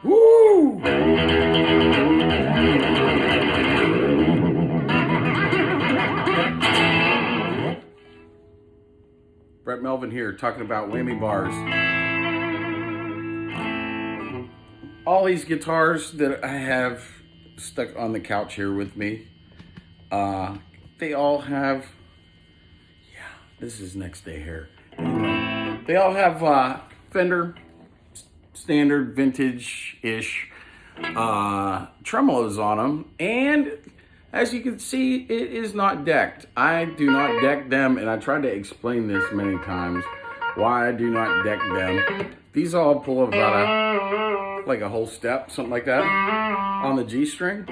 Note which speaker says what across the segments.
Speaker 1: Woo! Brett Melvin here, talking about whammy bars. All these guitars that I have stuck on the couch here with me, they all have, this is next day hair. Anyway, they all have Fender standard vintage-ish tremolos on them, and as you can see, it is not decked. I do not deck them, and I tried to explain this many times why I do not deck them. These all pull up about like a whole step, something like that, on the G string.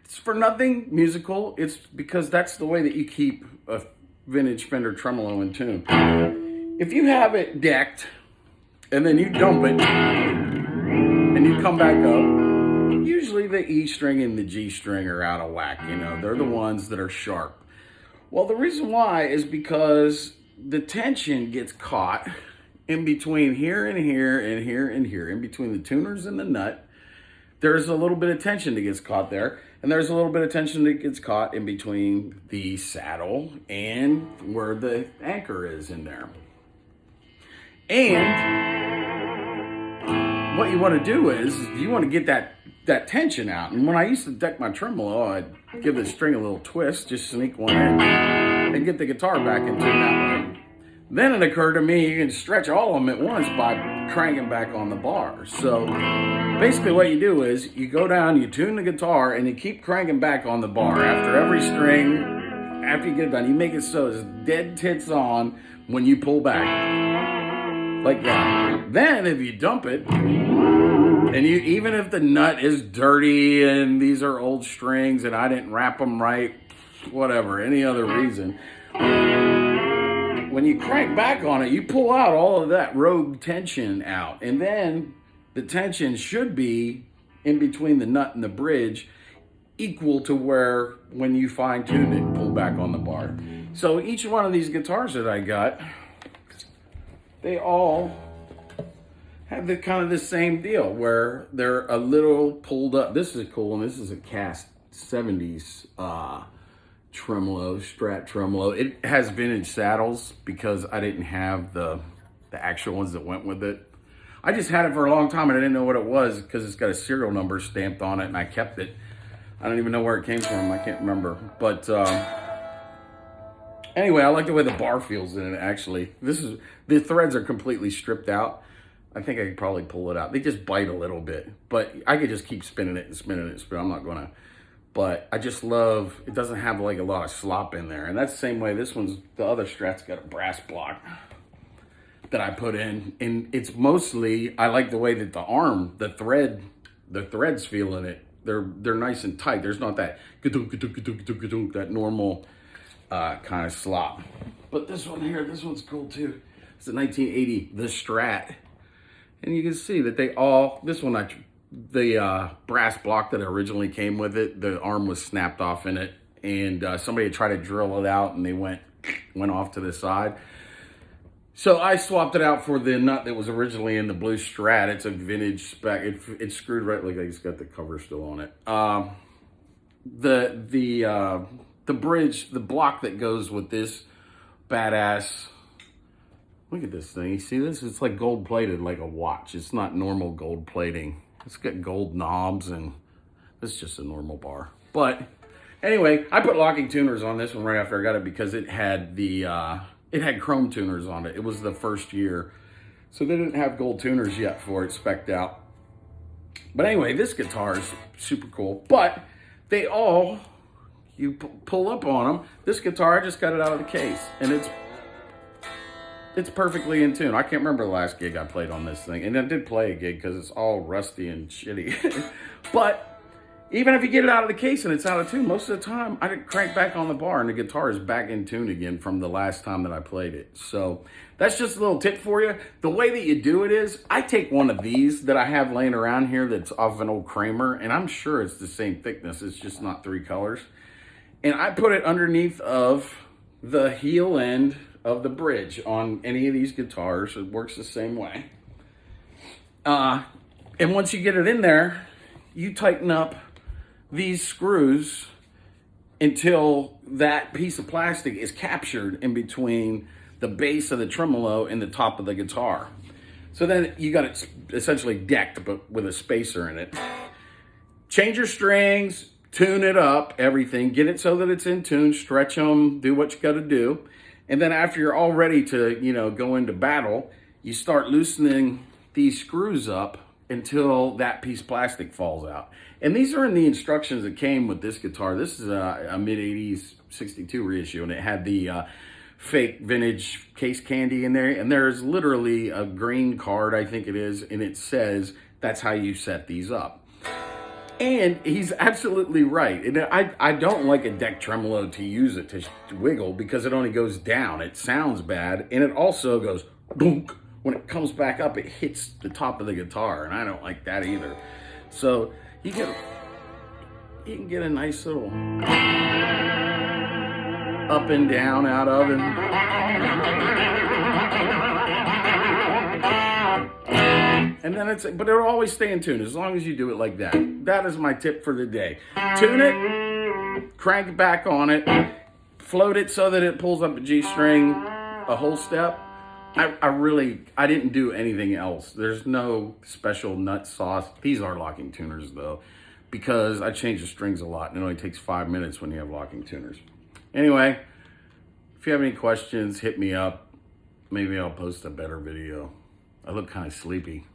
Speaker 1: It's for nothing musical. It's because that's the way that you keep a vintage Fender tremolo in tune. If you have it decked, and then you dump it, and you come back up, usually the E string and the G string are out of whack, you know. They're the ones that are sharp. Well, the reason why is because the tension gets caught in between here and here and here and here, in between the tuners and the nut. There's a little bit of tension that gets caught there, and there's a little bit of tension that gets caught in between the saddle and where the anchor is in there. And what you want to do is you want to get that tension out. And when I used to deck my tremolo, I'd give the string a little twist, just sneak one in, and get the guitar back in tune that way. Then it occurred to me you can stretch all of them at once by cranking back on the bar. So basically what you do is you go down, you tune the guitar, and you keep cranking back on the bar. After every string, after you get it done, you make it so it's dead tits on when you pull back. Like that. Then if you dump it, and you, even if the nut is dirty and these are old strings and I didn't wrap them right, whatever, any other reason, when you crank back on it, you pull out all of that rogue tension out. And then the tension should be in between the nut and the bridge, equal to where when you fine tune it and pull back on the bar. So each one of these guitars that I got, they all have the kind of the same deal where they're a little pulled up. This is cool, and this is a cast 70s tremolo, strat tremolo. It has vintage saddles because I didn't have the actual ones that went with it. I just had it for a long time and I didn't know what it was because it's got a serial number stamped on it, and I kept it. I don't even know where it came from. I can't remember. But anyway, I like the way the bar feels in it, actually. The threads are completely stripped out. I think I could probably pull it out. They just bite a little bit, but I could just keep spinning it and spinning it and spinning. I'm not gonna, but I just love, it doesn't have like a lot of slop in there. And that's the same way this one's, the other Strat's got a brass block that I put in. And it's mostly, I like the way that the arm, the threads feel in it. They're nice and tight. There's not that that normal kind of slop. But this one here, this one's cool too. It's a 1980, the Strat. And you can see that they all, this one, the brass block that originally came with it, the arm was snapped off in it. And somebody had tried to drill it out and they went off to the side. So I swapped it out for the nut that was originally in the blue Strat. It's a vintage spec. It's screwed right, like it's got the cover still on it. The bridge, the block that goes with this badass, look at this thing. You see this? It's like gold plated like a watch. It's not normal gold plating. It's got gold knobs, and it's just a normal bar. But anyway, I put locking tuners on this one right after I got it because it had it had chrome tuners on it. It was the first year. So they didn't have gold tuners yet for it spec'd out. But anyway, this guitar is super cool. But they all, you pull up on them. This guitar, I just got it out of the case, and it's perfectly in tune. I can't remember the last gig I played on this thing. And I did play a gig because it's all rusty and shitty. But even if you get it out of the case and it's out of tune, most of the time I crank back on the bar and the guitar is back in tune again from the last time that I played it. So that's just a little tip for you. The way that you do it is I take one of these that I have laying around here that's off an old Kramer, and I'm sure it's the same thickness. It's just not 3 colors. And I put it underneath of the heel end of the bridge on any of these guitars. It works the same way. And once you get it in there, you tighten up these screws until that piece of plastic is captured in between the base of the tremolo and the top of the guitar. So then you got it essentially decked, but with a spacer in it. Change your strings, tune it up, everything, get it so that it's in tune, stretch them, do what you got to do. And then after you're all ready to, go into battle, you start loosening these screws up until that piece of plastic falls out. And these are in the instructions that came with this guitar. This is a mid-80s 62 reissue, and it had the fake vintage case candy in there. And there's literally a green card, I think it is, and it says that's how you set these up. And he's absolutely right. And I don't like a deck tremolo to use it to wiggle because it only goes down. It sounds bad, and it also goes dunk. When it comes back up, it hits the top of the guitar, and I don't like that either. So you can get a nice little up and down out of it. And then but it'll always stay in tune as long as you do it like that. That is my tip for the day. Tune it, crank back on it, float it so that it pulls up a G string a whole step. I didn't do anything else. There's no special nut sauce. These are locking tuners though, because I change the strings a lot and it only takes 5 minutes when you have locking tuners. Anyway, if you have any questions, hit me up. Maybe I'll post a better video. I look kind of sleepy.